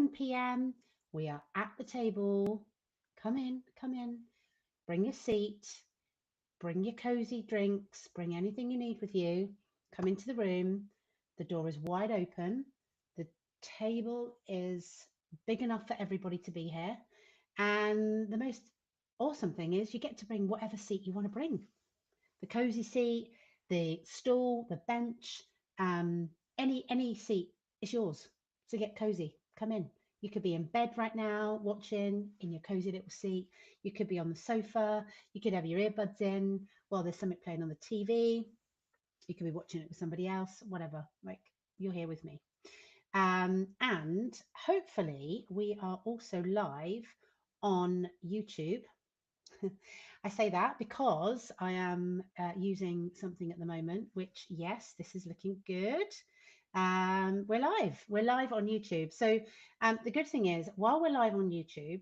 p.m. We are at the table. Come in, bring your seat, bring your cozy drinks, bring anything you need with you. Come into the room. The door is wide open. The table is big enough for everybody to be here. And the most awesome thing is you get to bring whatever seat you want to bring. The cozy seat, the stool, the bench, um, any seat is yours. So get cozy. Come in. You could be in bed right now watching in your cozy little seat. You could be on the sofa. You could have your earbuds in while there's something playing on the TV. You could be watching it with somebody else, whatever. Like, you're here with me. And hopefully, we are also live on YouTube. I say that because I am using something at the moment, which, yes, this is looking good. We're live. We're live on YouTube. So the good thing is, while we're live on YouTube,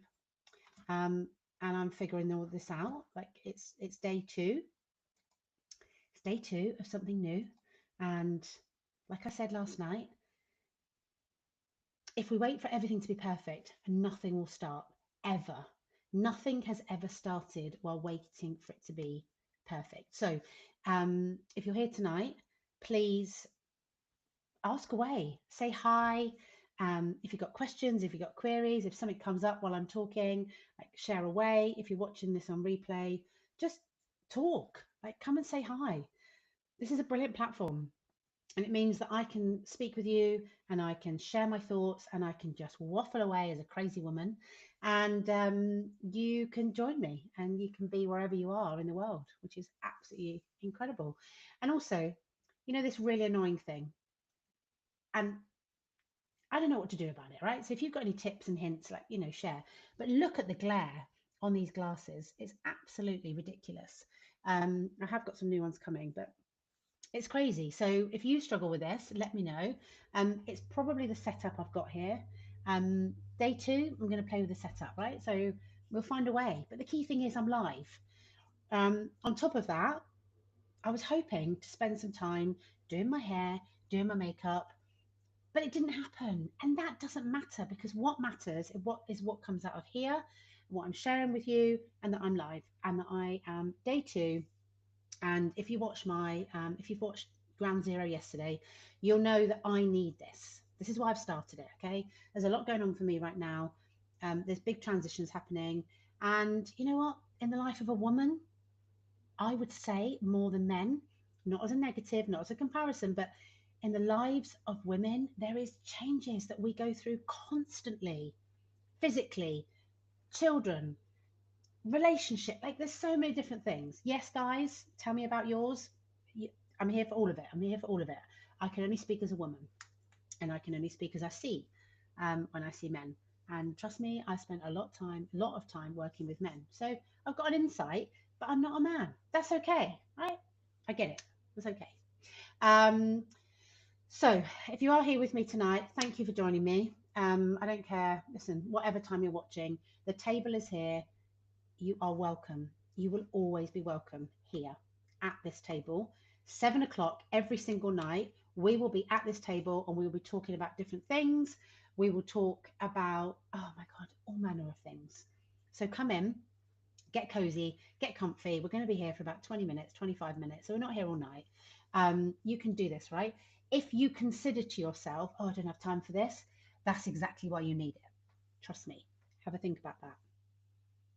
and I'm figuring all this out, like it's day two. It's day two of something new. And like I said last night, if we wait for everything to be perfect, nothing will start ever. Nothing has ever started while waiting for it to be perfect. So if you're here tonight, please ask away, say hi. If you've got questions, if you've got queries, if something comes up while I'm talking, like share away. If you're watching this on replay, just talk, like come and say hi. This is a brilliant platform. And it means that I can speak with you and I can share my thoughts and I can just waffle away as a crazy woman. And you can join me and you can be wherever you are in the world, which is absolutely incredible. And also, you know, this really annoying thing. And I don't know what to do about it, right? So if you've got any tips and hints, like, you know, share. But look at the glare on these glasses. It's absolutely ridiculous. I have got some new ones coming, but it's crazy. So if you struggle with this, let me know. It's probably the setup I've got here. Day two, I'm going to play with the setup, right? So we'll find a way. But the key thing is I'm live. On top of that, I was hoping to spend some time doing my hair, doing my makeup, but it didn't happen. And that doesn't matter because what matters is what comes out of here, what I'm sharing with you, and that I'm live and that I am day two. And if you watch if you've watched Ground Zero yesterday, you'll know that I need this. This is why I've started it. Okay, there's a lot going on for me right now. There's big transitions happening, and you know what? In the life of a woman, I would say more than men. Not as a negative, not as a comparison, but in the lives of women, there is changes that we go through constantly, physically, children, relationship, like there's so many different things. Yes, guys, tell me about yours. I'm here for all of it. I'm here for all of it. I can only speak as a woman and I can only speak as I see when I see men. And trust me, I spent a lot of time working with men, so I've got an insight, but I'm not a man. That's okay, right? I get it. It's okay. um so if you are here with me tonight, thank you for joining me. I don't care, listen, whatever time you're watching, the table is here. You are welcome. You will always be welcome here at this table. 7 o'clock every single night, we will be at this table and we will be talking about different things. We will talk about, oh my God, all manner of things. So come in, get cozy, get comfy. We're going to be here for about 20 minutes, 25 minutes. So we're not here all night. You can do this, right? If you consider to yourself, oh, I don't have time for this, that's exactly why you need it. Trust me. Have a think about that.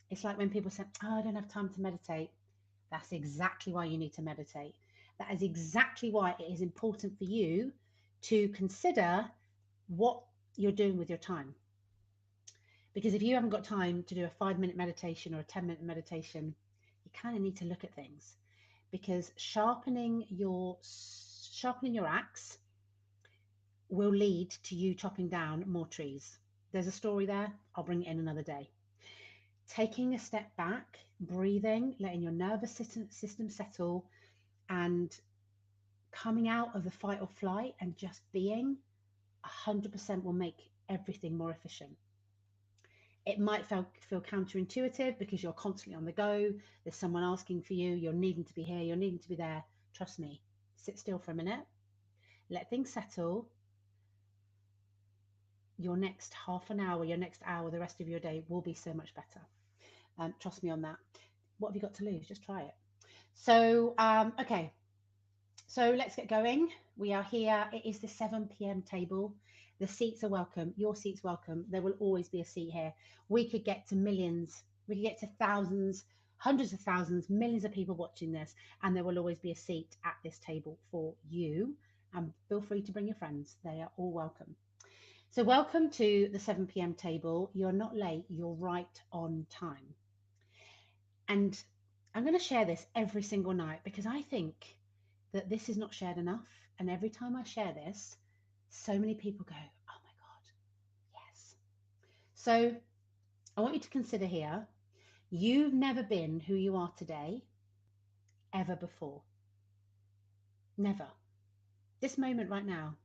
It's like when people say, oh, I don't have time to meditate. That's exactly why you need to meditate. That is exactly why it is important for you to consider what you're doing with your time. Because if you haven't got time to do a 5-minute meditation or a 10-minute meditation, you kind of need to look at things. Because sharpening your axe will lead to you chopping down more trees. There's a story there. I'll bring it in another day. Taking a step back, breathing, letting your nervous system settle, and coming out of the fight or flight and just being 100% will make everything more efficient. It might feel counterintuitive because you're constantly on the go. There's someone asking for you. You're needing to be here. You're needing to be there. Trust me. Sit still for a minute. Let things settle. your next half an hour, your next hour, the rest of your day will be so much better. Trust me on that. What have you got to lose? Just try it. So, okay, so let's get going. We are here. It is the 7 p.m. table. The seats are welcome. Your seat's welcome. There will always be a seat here. We could get to millions. We could get to thousands, hundreds of thousands, millions of people watching this, and there will always be a seat at this table for you. And feel free to bring your friends. They are all welcome. So welcome to the 7 p.m. table. You're not late. You're right on time. And I'm going to share this every single night because I think that this is not shared enough. And every time I share this, so many people go, oh my God, yes. So I want you to consider here, you've never been who you are today ever before. Never. This moment right now,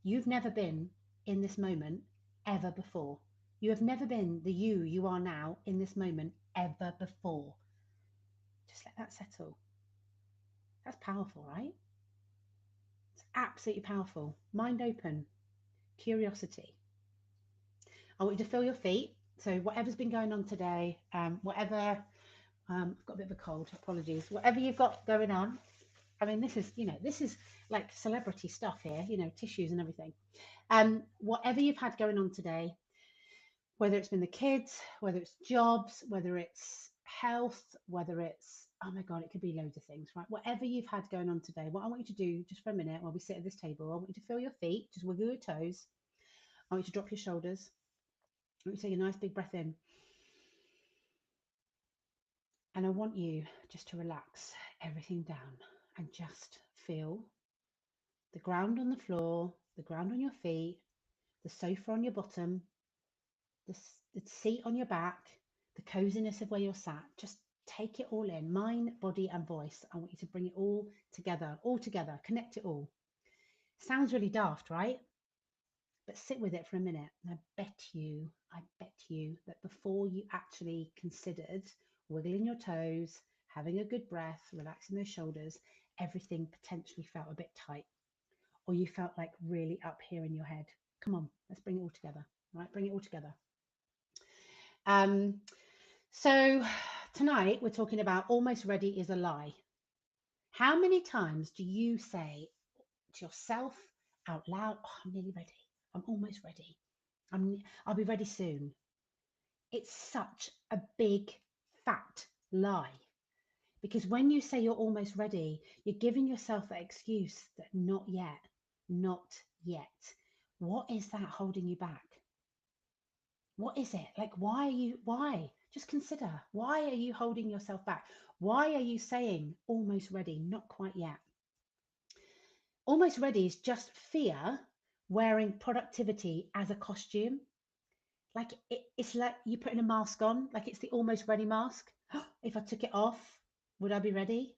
you've never been in this moment ever before. You have never been the you are now in this moment ever before. Just let that settle. That's powerful, right? It's absolutely powerful. Mind open, curiosity. I want you to feel your feet. So whatever's been going on today, whatever, I've got a bit of a cold, apologies. Whatever you've got going on, I mean, this is like celebrity stuff here, tissues and everything. Whatever you've had going on today, whether it's been the kids, whether it's jobs, whether it's health, whether it's, oh my God, it could be loads of things, right? Whatever you've had going on today, what I want you to do just for a minute while we sit at this table, I want you to feel your feet, just wiggle your toes. I want you to drop your shoulders. I want you to take a nice big breath in. And I want you just to relax everything down and just feel the ground on the floor, the ground on your feet, the sofa on your bottom, the seat on your back, the coziness of where you're sat. Just take it all in, mind, body, and voice. I want you to bring it all together, connect it all. Sounds really daft, right? But sit with it for a minute. And I bet you that before you actually considered wiggling your toes, having a good breath, relaxing those shoulders, everything potentially felt a bit tight, or you felt like really up here in your head. Come on, let's bring it all together, right? Bring it all together. So tonight we're talking about almost ready is a lie. How many times do you say to yourself out loud, oh, I'm nearly ready. I'm almost ready. I'll be ready soon. It's such a big, fat lie. Because when you say you're almost ready, you're giving yourself that excuse that not yet, not yet. What is that holding you back? What is it? Like, why? Just consider, why are you holding yourself back? Why are you saying almost ready, not quite yet? Almost ready is just fear wearing productivity as a costume. Like it's like you putting a mask on, like it's the almost ready mask. If I took it off, would I be ready?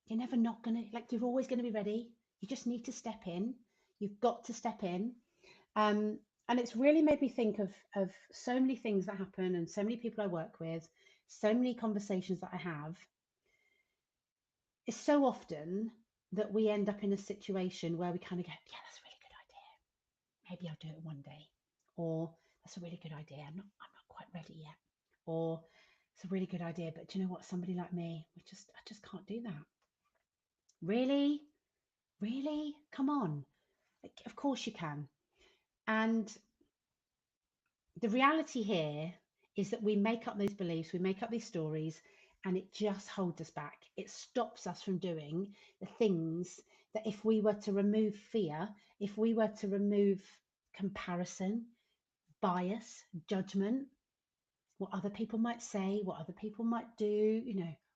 You're never not gonna, like you're always gonna be ready. You just need to step in. You've got to step in. And it's really made me think of so many things that happen and so many people I work with, so many conversations that I have. It's so often that we end up in a situation where we kind of go, yeah, that's a really good idea. Maybe I'll do it one day. Or that's a really good idea. I'm not quite ready yet. Or it's a really good idea, but do you know what? Somebody like me, I just can't do that. Really? Really? Come on. Like, of course you can. And the reality here is that we make up those beliefs, we make up these stories, and it just holds us back. It stops us from doing the things that if we were to remove fear, if we were to remove comparison, bias, judgment, what other people might say, what other people might do,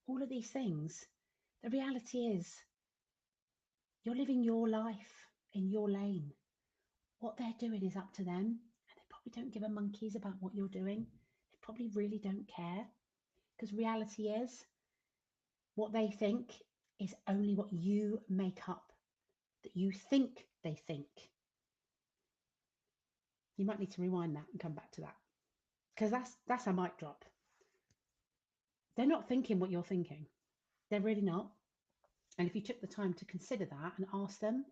all of these things. The reality is you're living your life in your lane. What they're doing is up to them, and they probably don't give a monkeys about what you're doing. They probably really don't care, because reality is what they think is only what you make up, that you think they think. You might need to rewind that and come back to that, because that's a mic drop. They're not thinking what you're thinking. They're really not. And if you took the time to consider that and ask them,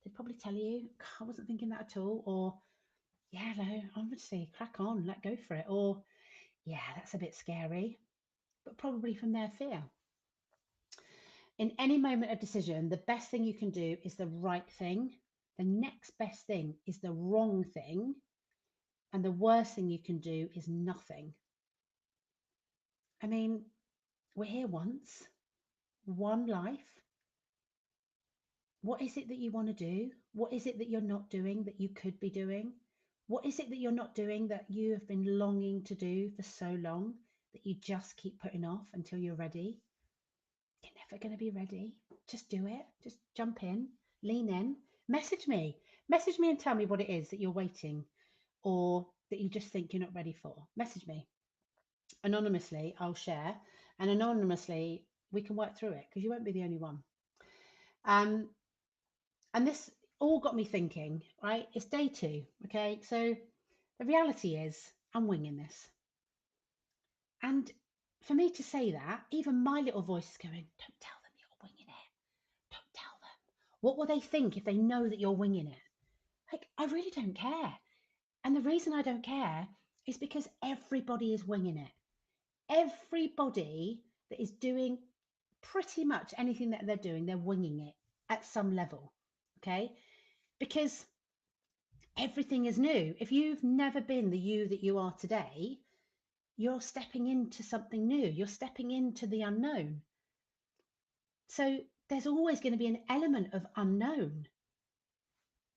they'd probably tell you, I wasn't thinking that at all, or yeah, no, I would say crack on, let go for it. Or, yeah, that's a bit scary, but probably from their fear. In any moment of decision, the best thing you can do is the right thing. The next best thing is the wrong thing. And the worst thing you can do is nothing. I mean, we're here once, one life. What is it that you want to do? What is it that you're not doing that you could be doing? What is it that you're not doing that you have been longing to do for so long that you just keep putting off until you're ready? You're never going to be ready. Just do it. Just jump in, lean in. Message me. Message me and tell me what it is that you're waiting or that you just think you're not ready for. Message me. Anonymously, I'll share. And anonymously, we can work through it because you won't be the only one. Um, and this all got me thinking, right? It's day 2. Okay. So the reality is, I'm winging this. And for me to say that, even my little voice is going, don't tell them you're winging it. Don't tell them. What will they think if they know that you're winging it? Like, I really don't care. And the reason I don't care is because everybody is winging it. Everybody that is doing pretty much anything that they're doing, they're winging it at some level. Okay. Because everything is new. If you've never been the you that you are today, you're stepping into something new. You're stepping into the unknown. So there's always going to be an element of unknown.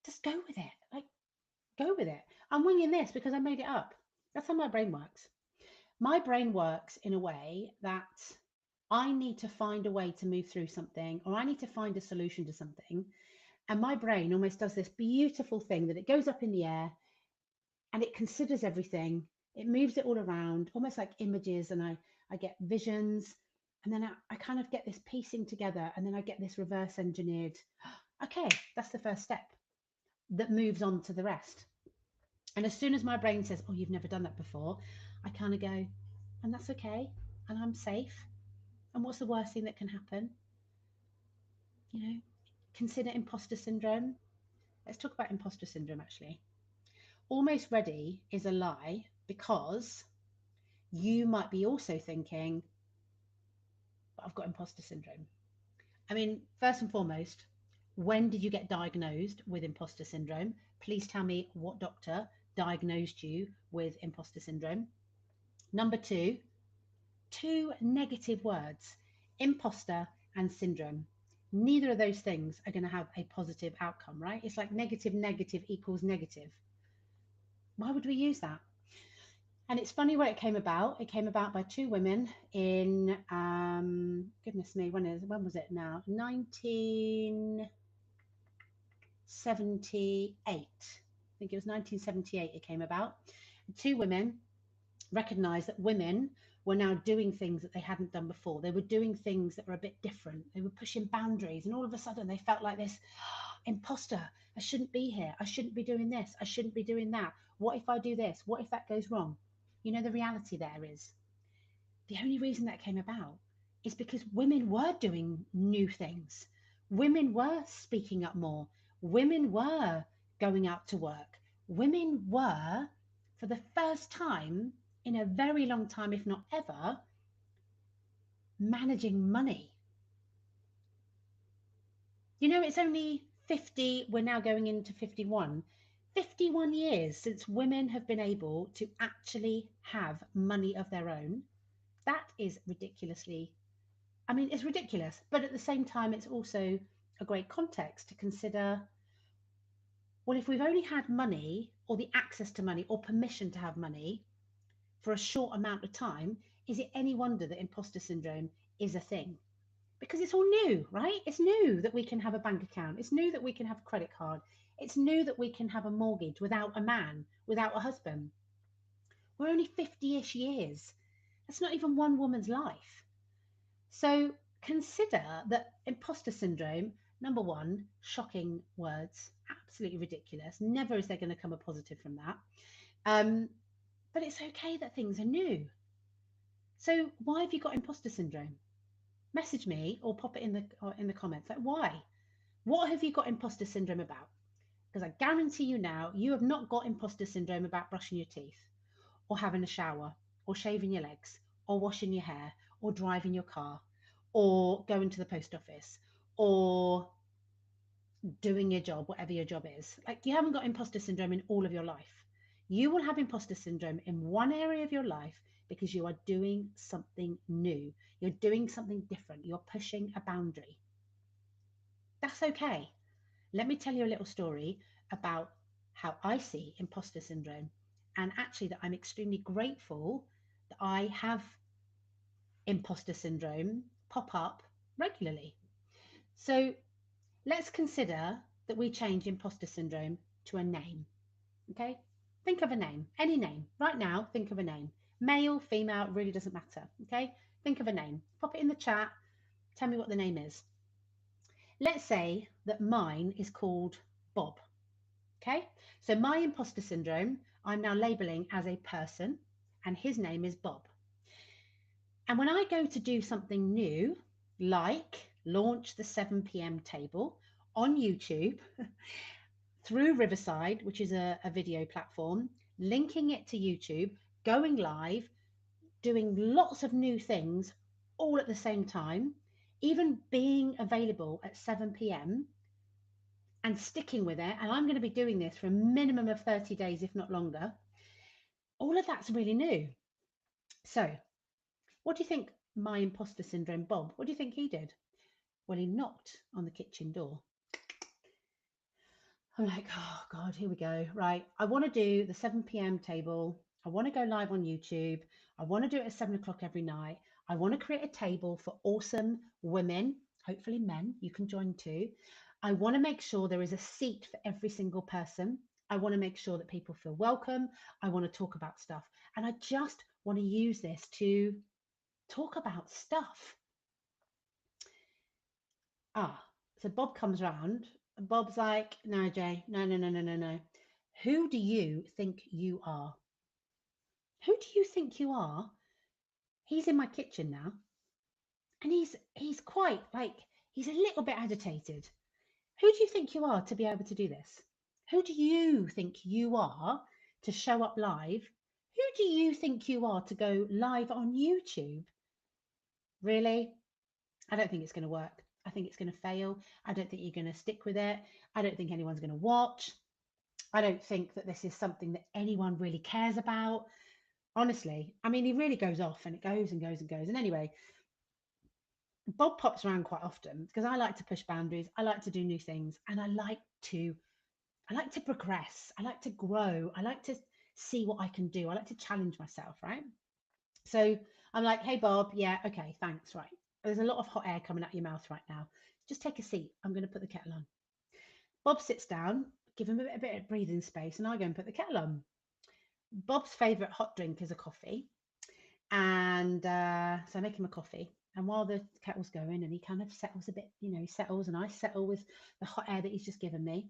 Just go with it. Like, go with it. I'm winging this because I made it up. That's how my brain works. My brain works in a way that I need to find a way to move through something, or I need to find a solution to something. And my brain almost does this beautiful thing that it goes up in the air and it considers everything. It moves it all around, almost like images, and I get visions. And then I kind of get this piecing together, and then I get this reverse engineered. Okay, that's the first step that moves on to the rest. And as soon as my brain says, oh, you've never done that before, I kind of go, and that's okay. And I'm safe. And what's the worst thing that can happen? You know, consider imposter syndrome. Let's talk about imposter syndrome actually. Almost ready is a lie because you might be also thinking, but I've got imposter syndrome. I mean, first and foremost, when did you get diagnosed with imposter syndrome? Please tell me what doctor diagnosed you with imposter syndrome. Number two negative words, imposter and syndrome. Neither of those things are going to have a positive outcome, right? It's like negative equals negative. Why would we use that? And it's funny where it came about. It came about by 2 women in, goodness me, when was it now? 1978. I think it was 1978 it came about. 2 women recognized that women were now doing things that they hadn't done before. They were doing things that were a bit different. They were pushing boundaries, and all of a sudden they felt like this imposter. I shouldn't be here. I shouldn't be doing this. I shouldn't be doing that. What if I do this? What if that goes wrong? You know, the reality there is the only reason that came about is because women were doing new things. Women were speaking up more. Women were going out to work. Women were, for the first time in a very long time, if not ever, managing money. You know, it's only 50, we're now going into 51. 51 years since women have been able to actually have money of their own. That is ridiculously, I mean, it's ridiculous, but at the same time, it's also a great context to consider, well, if we've only had money or the access to money or permission to have money for a short amount of time, is it any wonder that imposter syndrome is a thing? Because it's all new, right? It's new that we can have a bank account. It's new that we can have a credit card. It's new that we can have a mortgage without a man, without a husband. We're only 50-ish years. That's not even one woman's life. So consider that imposter syndrome, number one, shocking words, absolutely ridiculous. Never is there going to come a positive from that. But it's okay that things are new. So why have you got imposter syndrome? Message me or pop it in the comments. Like, why? What have you got imposter syndrome about? Because I guarantee you now, you have not got imposter syndrome about brushing your teeth or having a shower or shaving your legs or washing your hair or driving your car or going to the post office or doing your job, whatever your job is. Like, you haven't got imposter syndrome in all of your life. You will have imposter syndrome in one area of your life because you are doing something new. You're doing something different. You're pushing a boundary. That's okay. Let me tell you a little story about how I see imposter syndrome, and actually that I'm extremely grateful that I have imposter syndrome pop up regularly. So let's consider that we change imposter syndrome to a name. Okay, think of a name, any name right now. Think of a name, male, female, really doesn't matter. Okay, think of a name, pop it in the chat, tell me what the name is. Let's say that mine is called Bob. Okay, so my imposter syndrome, I'm now labeling as a person, and his name is Bob. And when I go to do something new, like launch the 7 p.m. table on YouTube through Riverside, which is a video platform, linking it to YouTube, going live, doing lots of new things all at the same time, even being available at 7 p.m. and sticking with it. And I'm going to be doing this for a minimum of 30 days, if not longer. All of that's really new. So, what do you think my imposter syndrome Bob, what do you think he did? Well, he knocked on the kitchen door. I'm like, oh God, here we go. Right. I want to do the 7 p.m. table. I want to go live on YouTube. I want to do it at 7 o'clock every night. I want to create a table for awesome women, hopefully men, you can join too. I want to make sure there is a seat for every single person. I want to make sure that people feel welcome. I want to talk about stuff. And I just want to use this to talk about stuff. So Bob comes round and Bob's like, no, Jay, no. Who do you think you are? Who do you think you are? He's in my kitchen now. And he's quite like, he's a little bit agitated. Who do you think you are to be able to do this? Who do you think you are to show up live? Who do you think you are to go live on YouTube? Really? I don't think it's going to work. I think it's going to fail. I don't think you're going to stick with it. I don't think anyone's going to watch. I don't think that this is something that anyone really cares about. Honestly, I mean, he really goes off and it goes and goes and goes. And anyway, Bob pops around quite often because I like to push boundaries. I like to do new things, and I like to progress. I like to grow. I like to see what I can do. I like to challenge myself, right? So I'm like, hey, Bob, yeah, okay, thanks, right. There's a lot of hot air coming out your mouth right now. Just take a seat. I'm going to put the kettle on. Bob sits down, give him a bit of breathing space, and I go and put the kettle on. Bob's favourite hot drink is a coffee. And so I make him a coffee. And while the kettle's going and he kind of settles a bit, he settles and I settle with the hot air that he's just given me.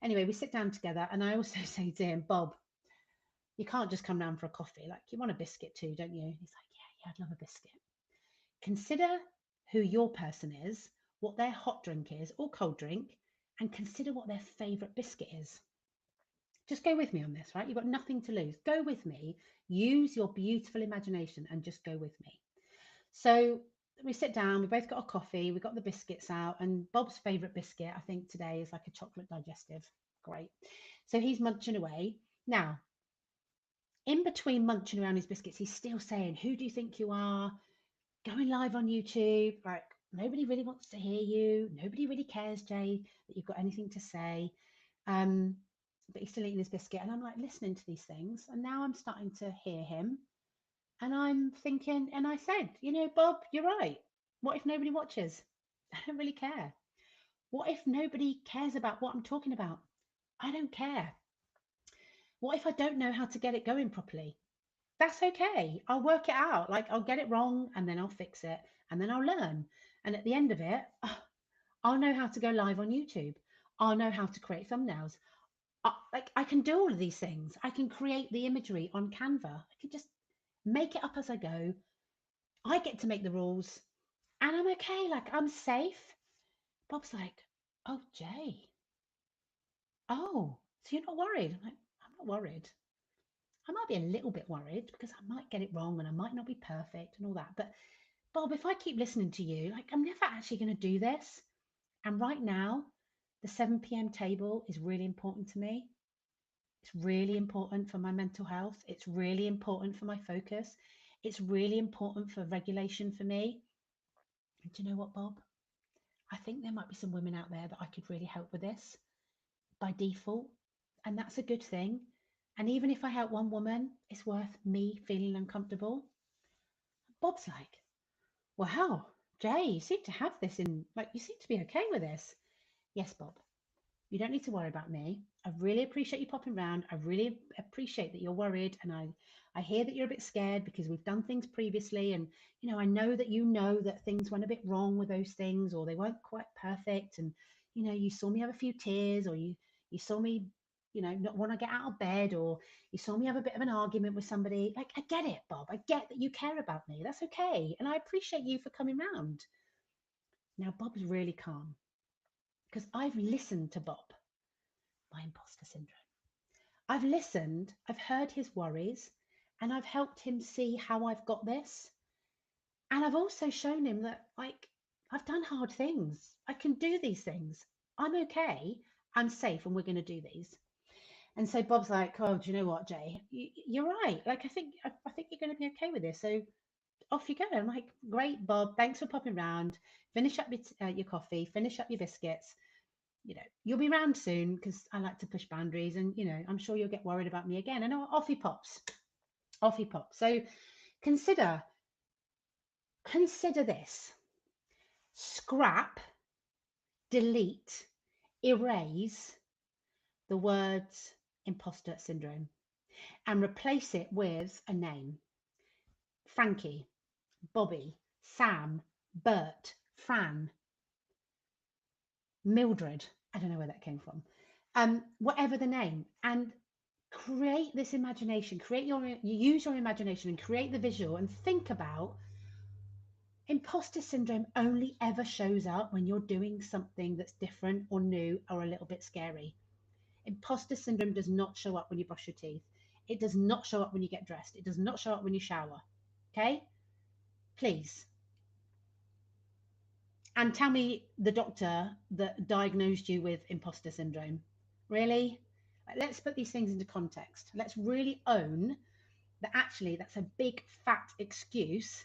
Anyway, we sit down together and I also say to him, Bob, you can't just come down for a coffee. Like, you want a biscuit too, don't you? He's like, yeah, I'd love a biscuit. Consider who your person is, what their hot drink is or cold drink, and consider what their favourite biscuit is. Just go with me on this, right? You've got nothing to lose. Go with me. Use your beautiful imagination and just go with me. So we sit down, we both got a coffee, we got the biscuits out, and Bob's favourite biscuit, I think today, is like a chocolate digestive. Great. So he's munching away. Now, in between munching around his biscuits, he's still saying, who do you think you are? Going live on YouTube, like, nobody really wants to hear you. Nobody really cares, Jay, that you've got anything to say. But he's still eating his biscuit. And I'm like listening to these things. And now I'm starting to hear him. And I'm thinking, and I said, Bob, you're right. What if nobody watches? I don't really care. What if nobody cares about what I'm talking about? I don't care. What if I don't know how to get it going properly? That's okay. I'll work it out. Like, I'll get it wrong and then I'll fix it and then I'll learn. And at the end of it, I'll know how to go live on YouTube. I'll know how to create thumbnails. I can do all of these things. I can create the imagery on Canva. I can just make it up as I go. I get to make the rules and I'm okay. Like, I'm safe. Bob's like, oh, Jay, oh, so you're not worried? I'm like, I'm not worried. I might be a little bit worried because I might get it wrong and I might not be perfect and all that. But Bob, if I keep listening to you, like I'm never actually going to do this. And right now, the 7 p.m. table is really important to me. It's really important for my mental health. It's really important for my focus. It's really important for regulation for me. And do you know what, Bob? I think there might be some women out there that I could really help with this by default. And that's a good thing. And even if I help one woman, it's worth me feeling uncomfortable. Bob's like, wow, Jay, you seem to have this in, like, you seem to be okay with this. Yes, Bob, you don't need to worry about me. I really appreciate you popping round. I really appreciate that you're worried. And I hear that you're a bit scared because we've done things previously. And, I know that things went a bit wrong with those things or they weren't quite perfect. And, you saw me have a few tears or you saw me, not want to get out of bed or you saw me have a bit of an argument with somebody. Like, I get it, Bob. I get that you care about me. That's okay. And I appreciate you for coming round. Now, Bob's really calm because I've listened to Bob, my imposter syndrome. I've listened, I've heard his worries, and I've helped him see how I've got this. And I've also shown him that, like, I've done hard things. I can do these things. I'm okay. I'm safe, and we're going to do these. And so Bob's like, "Oh, do you know what, Jay? You're right. Like, I think you're going to be okay with this. So off you go." I'm like, "Great, Bob. Thanks for popping round. Finish up your coffee. Finish up your biscuits. You'll be round soon because I like to push boundaries and, I'm sure you'll get worried about me again." And off he pops, off he pops. So consider, consider this: scrap, delete, erase the words imposter syndrome and replace it with a name: Frankie, Bobby, Sam, Bert, Fran, Mildred. I don't know where that came from. Whatever the name. And create this imagination, use your imagination and create the visual and think about imposter syndrome only ever shows up when you're doing something that's different or new or a little bit scary. Imposter syndrome does not show up when you brush your teeth. It does not show up when you get dressed. It does not show up when you shower. Okay? Please. And tell me the doctor that diagnosed you with imposter syndrome. Really? Let's put these things into context. Let's really own that actually that's a big fat excuse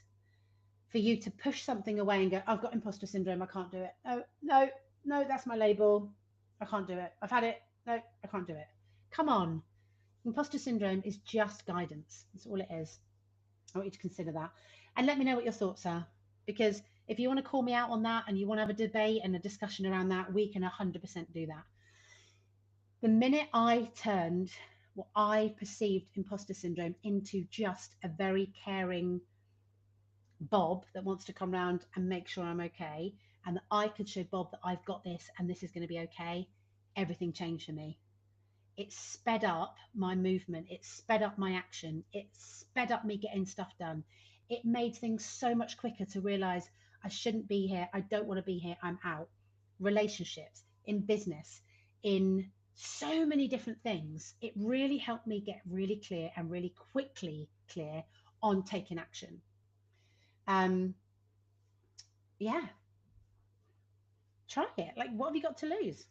for you to push something away and go, "I've got imposter syndrome, I can't do it. No, no, no, that's my label. I can't do it. I've had it. No, I can't do it." Come on. Imposter syndrome is just guidance. That's all it is. I want you to consider that. And let me know what your thoughts are. Because if you want to call me out on that and you want to have a debate and a discussion around that, we can 100% do that. The minute I turned what I perceived imposter syndrome into just a very caring Bob that wants to come round and make sure I'm okay, and that I could show Bob that I've got this and this is going to be okay, everything changed for me. It sped up my movement, it sped up my action, it sped up me getting stuff done. It made things so much quicker to realize I shouldn't be here, I don't want to be here, I'm out. Relationships, in business, in so many different things. It really helped me get really clear and really quickly clear on taking action. Um, yeah, try it. Like, what have you got to lose?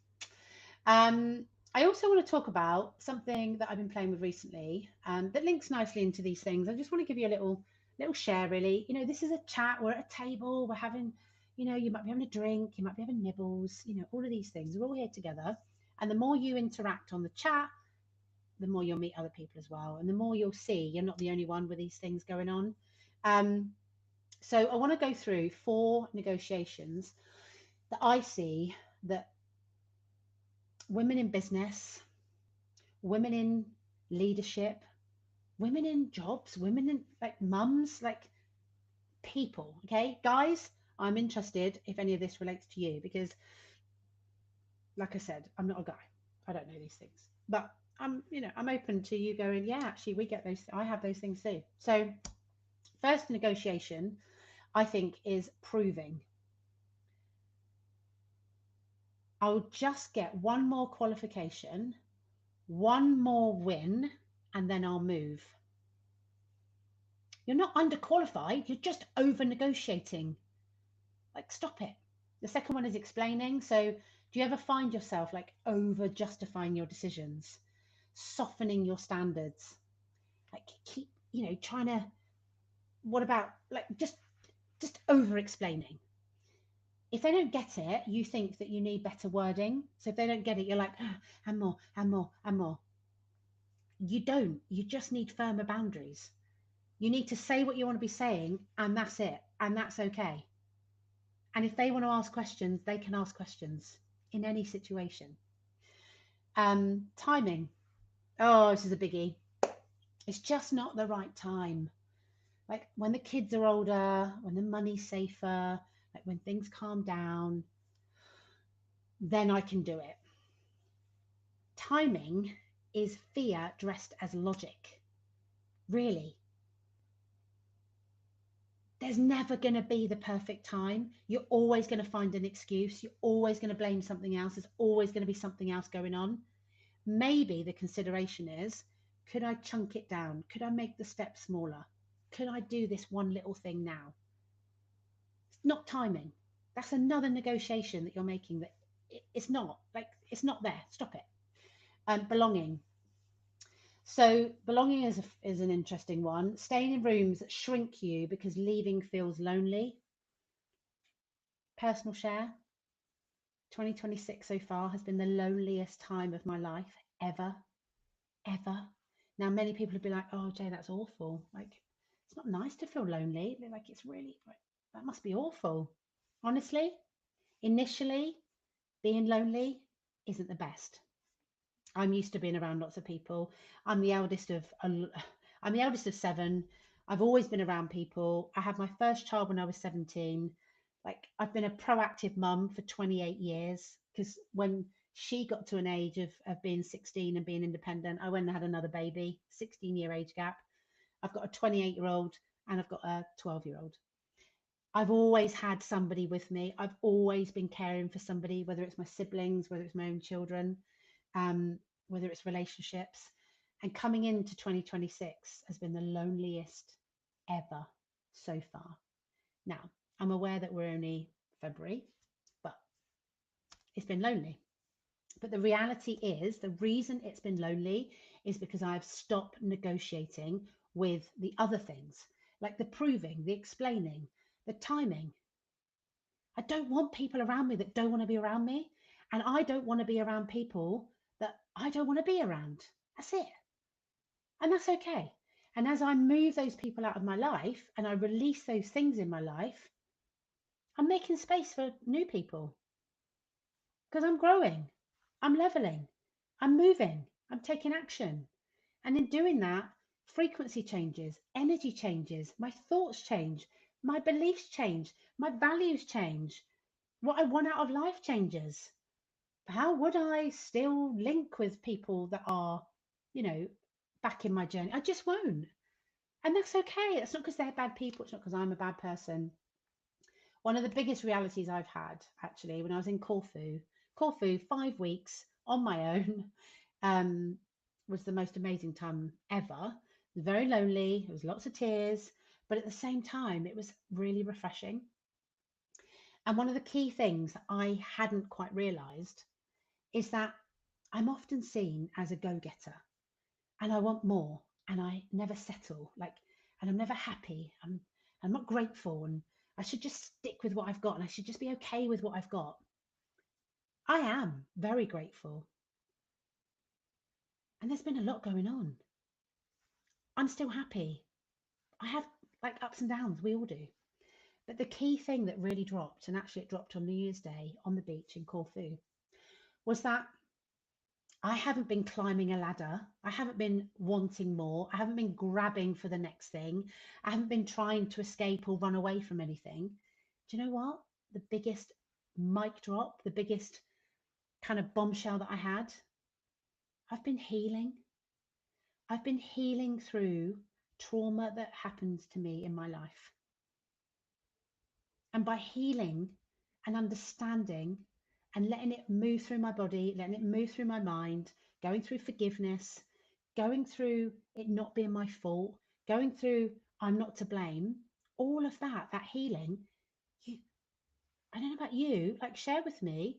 Um, I also want to talk about something that I've been playing with recently, that links nicely into these things. I just want to give you a little share, really. This is a chat. We're at a table. We're having, you might be having a drink. You might be having nibbles. All of these things. We're all here together. And the more you interact on the chat, the more you'll meet other people as well, and the more you'll see you're not the only one with these things going on. Um, so I want to go through 4 negotiations that I see that women in business, women in leadership, women in jobs, women in like mums, like people. Okay, guys, I'm interested if any of this relates to you because, like I said, I'm not a guy. I don't know these things, but I'm open to you going, yeah, actually, we get those. I have those things too. So, first negotiation, I think, is proving. I'll just get one more qualification, one more win, and then I'll move. You're not underqualified, you're just over negotiating. Like, stop it. The second one is explaining. So, do you ever find yourself like over justifying your decisions, softening your standards? Like, keep, trying to, what about like just over explaining? If they don't get it, you think that you need better wording. So if they don't get it, you're like, "Ah, and more, and more, and more." You don't. You just need firmer boundaries. You need to say what you want to be saying, and that's it. And that's okay. And if they want to ask questions, they can ask questions in any situation. Timing. Oh, this is a biggie. It's just not the right time. Like when the kids are older, when the money's safer, like when things calm down, then I can do it. Timing is fear dressed as logic. Really. There's never going to be the perfect time. You're always going to find an excuse. You're always going to blame something else. There's always going to be something else going on. Maybe the consideration is, could I chunk it down? Could I make the steps smaller? Could I do this one little thing now? It's not timing. That's another negotiation that you're making that it's not like it's not there. Stop it. Belonging. So belonging is an interesting one. Staying in rooms that shrink you because leaving feels lonely. Personal share. 2026 so far has been the loneliest time of my life ever, ever. Now many people would be like, "Oh, Jay, that's awful. Like, it's not nice to feel lonely. Like, it's really like, that must be awful." Honestly, initially, being lonely isn't the best. I'm used to being around lots of people. I'm the eldest of I'm the eldest of seven. I've always been around people. I had my first child when I was 17. Like I've been a proactive mum for 28 years because when she got to an age of being 16 and being independent, I went and had another baby, 16-year age gap. I've got a 28-year-old and I've got a 12-year-old. I've always had somebody with me. I've always been caring for somebody, whether it's my siblings, whether it's my own children, whether it's relationships. And coming into 2026 has been the loneliest ever so far. Now, I'm aware that we're only February, but it's been lonely. But the reality is, the reason it's been lonely is because I've stopped negotiating with the other things, like the proving, the explaining, the timing. I don't want people around me that don't want to be around me. And I don't want to be around people that I don't want to be around. That's it. And that's okay. And as I move those people out of my life and I release those things in my life, I'm making space for new people because I'm growing, I'm leveling, I'm moving, I'm taking action. And in doing that, frequency changes, energy changes, my thoughts change, my beliefs change, my values change, what I want out of life changes. How would I still link with people that are, you know, back in my journey? I just won't. And that's okay. It's not because they're bad people. It's not because I'm a bad person. One of the biggest realities I've had actually when I was in Corfu, 5 weeks on my own, was the most amazing time ever. It was very lonely. There was lots of tears, but at the same time, it was really refreshing. And one of the key things I hadn't quite realised is that I'm often seen as a go-getter and I want more and I never settle. Like, and I'm never happy. I'm not grateful and I should just stick with what I've got and I should just be okay with what I've got. I am very grateful. And there's been a lot going on. I'm still happy. I have like ups and downs, we all do. But the key thing that really dropped, and actually it dropped on New Year's Day on the beach in Corfu, was that I haven't been climbing a ladder. I haven't been wanting more. I haven't been grabbing for the next thing. I haven't been trying to escape or run away from anything. Do you know what? The biggest mic drop, the biggest kind of bombshell that I had, I've been healing. I've been healing through trauma that happens to me in my life. And by healing and understanding and letting it move through my body, letting it move through my mind, going through forgiveness, going through it not being my fault, going through I'm not to blame, all of that, that healing. You, I don't know about you, like share with me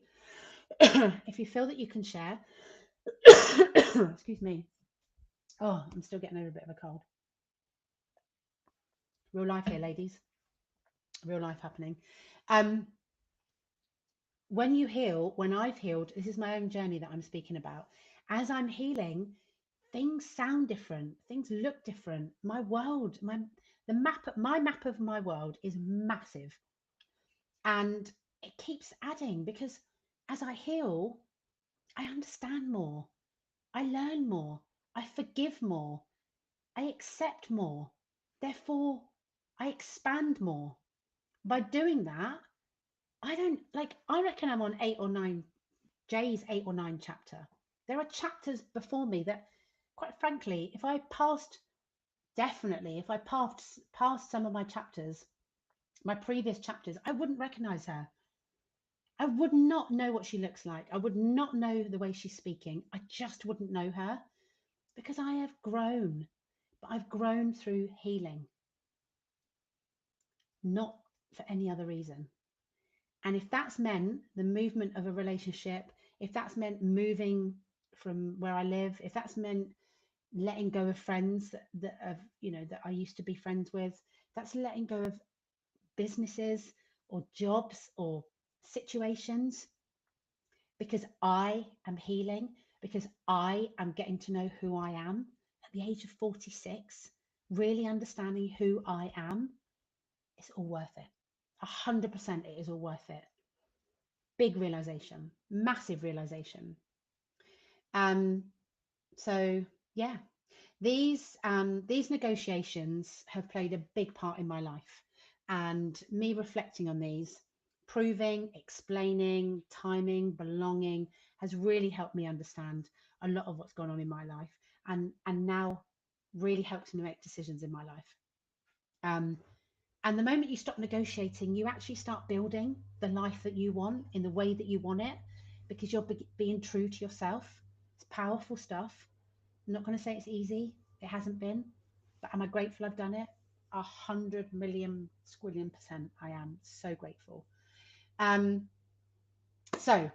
if you feel that you can share. Excuse me. Oh, I'm still getting over a bit of a cold. Real life here, ladies. Real life happening. Um, when you heal, when I've healed, this is my own journey that I'm speaking about. As I'm healing, things sound different, things look different. My world, my map of my world is massive, and it keeps adding because as I heal, I understand more, I learn more, I forgive more, I accept more. Therefore, I expand more. By doing that, I don't like, I reckon I'm on Jay's 8 or 9 chapter. There are chapters before me that, quite frankly, if I passed, definitely, if I past some of my chapters, my previous chapters, I wouldn't recognize her. I would not know what she looks like. I would not know the way she's speaking. I just wouldn't know her because I have grown. But I've grown through healing, not for any other reason. And if that's meant the movement of a relationship, if that's meant moving from where I live, if that's meant letting go of friends that have, that I used to be friends with, that's letting go of businesses or jobs or situations, because I am healing, because I am getting to know who I am at the age of 46, really understanding who I am. It's all worth it. 100% it is all worth it. Big realization, massive realization. Um, so yeah, these negotiations have played a big part in my life, and me reflecting on these, proving, explaining, timing, belonging, has really helped me understand a lot of what's gone on in my life, and now really helps me make decisions in my life. Um, and the moment you stop negotiating, you actually start building the life that you want in the way that you want it, because you're being true to yourself. It's powerful stuff. I'm not going to say it's easy. It hasn't been. But am I grateful I've done it? 100 million squillion% I am so grateful. So,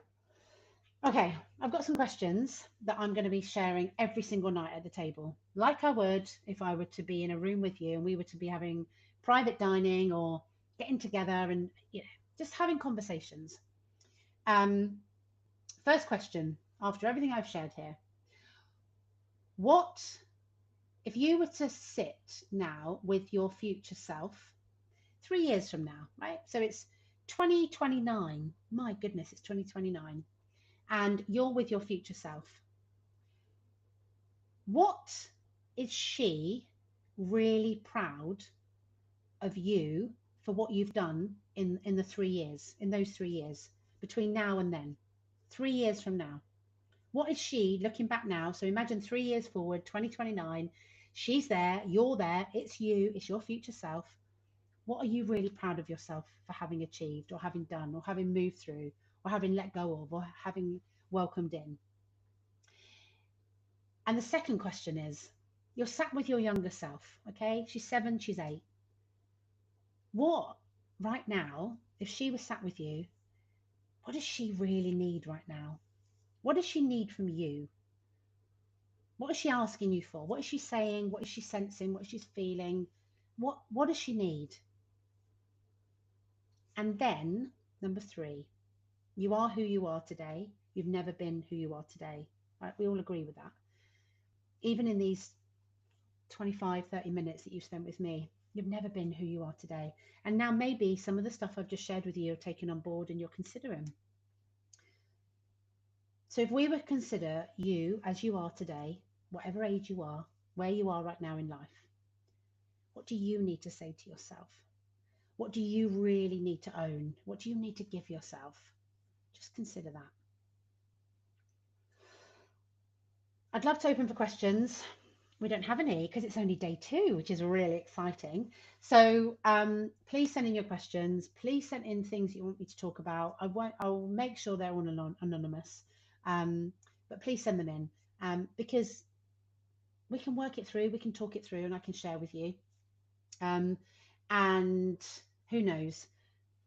okay, I've got some questions that I'm going to be sharing every single night at the table, like I would if I were to be in a room with you and we were to be having private dining or getting together and just having conversations. First question, after everything I've shared here, what if you were to sit now with your future self 3 years from now, right? So it's 2029. My goodness, it's 2029. And you're with your future self. What is she really proud of you for what you've done in the 3 years, in those 3 years, between now and then? 3 years from now. What is she looking back now? So imagine 3 years forward, 2029. She's there, you're there, it's you, it's your future self. What are you really proud of yourself for having achieved or having done or having moved through or having let go of or having welcomed in? And the second question is, you're sat with your younger self, okay? She's 7, she's 8. What, right now, if she was sat with you, what does she really need right now? What does she need from you? What is she asking you for? What is she saying? What is she sensing? What is she feeling? What does she need? And then, number 3, you are who you are today. You've never been who you are today. Right? We all agree with that. Even in these 25, 30 minutes that you've spent with me, you've never been who you are today. And now maybe some of the stuff I've just shared with you are taken on board and you're considering. So if we were to consider you as you are today, whatever age you are, where you are right now in life, what do you need to say to yourself? What do you really need to own? What do you need to give yourself? Just consider that. I'd love to open for questions. We don't have any because it's only day 2, which is really exciting. So please send in your questions. Please send in things you want me to talk about. I'll make sure they're all anonymous, um, but please send them in, because we can work it through. We can talk it through, and I can share with you. Um, and who knows?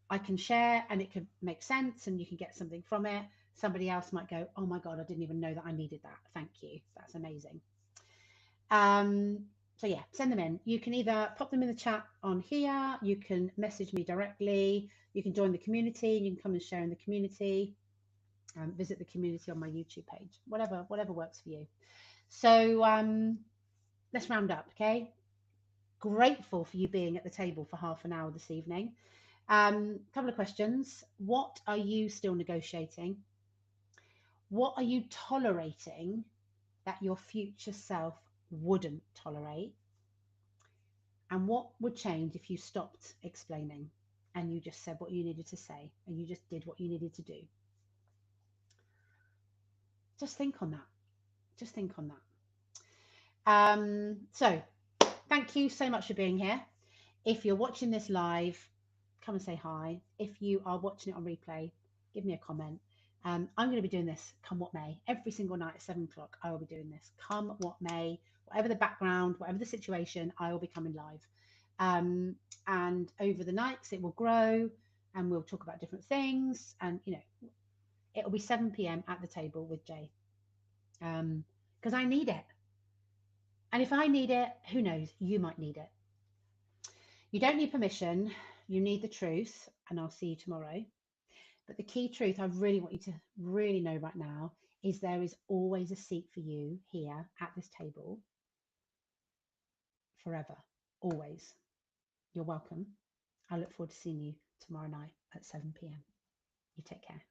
I can share, and it could make sense, and you can get something from it. Somebody else might go, "Oh my God, I didn't even know that I needed that. Thank you. That's amazing." So yeah, send them in. You can either pop them in the chat on here, you can message me directly, you can join the community, and you can come and share in the community, visit the community on my YouTube page, whatever works for you. So let's round up, okay? Grateful for you being at the table for half an hour this evening. Couple of questions. What are you still negotiating? What are you tolerating that your future self wouldn't tolerate? And what would change if you stopped explaining and you just said what you needed to say and you just did what you needed to do? Just think on that. Just think on that. So thank you so much for being here. If you're watching this live, come and say hi. If you are watching it on replay, give me a comment. I'm going to be doing this come what may. Every single night at 7 o'clock, I will be doing this. Come what may, whatever the background, whatever the situation, I will be coming live. And over the nights, it will grow, and we'll talk about different things. And, you know, it'll be 7 p.m. at the table with Jay, because I need it. And if I need it, who knows? You might need it. You don't need permission. You need the truth. And I'll see you tomorrow. But the key truth I really want you to really know right now is there is always a seat for you here at this table forever. Always. You're welcome. I look forward to seeing you tomorrow night at 7 p.m. You take care.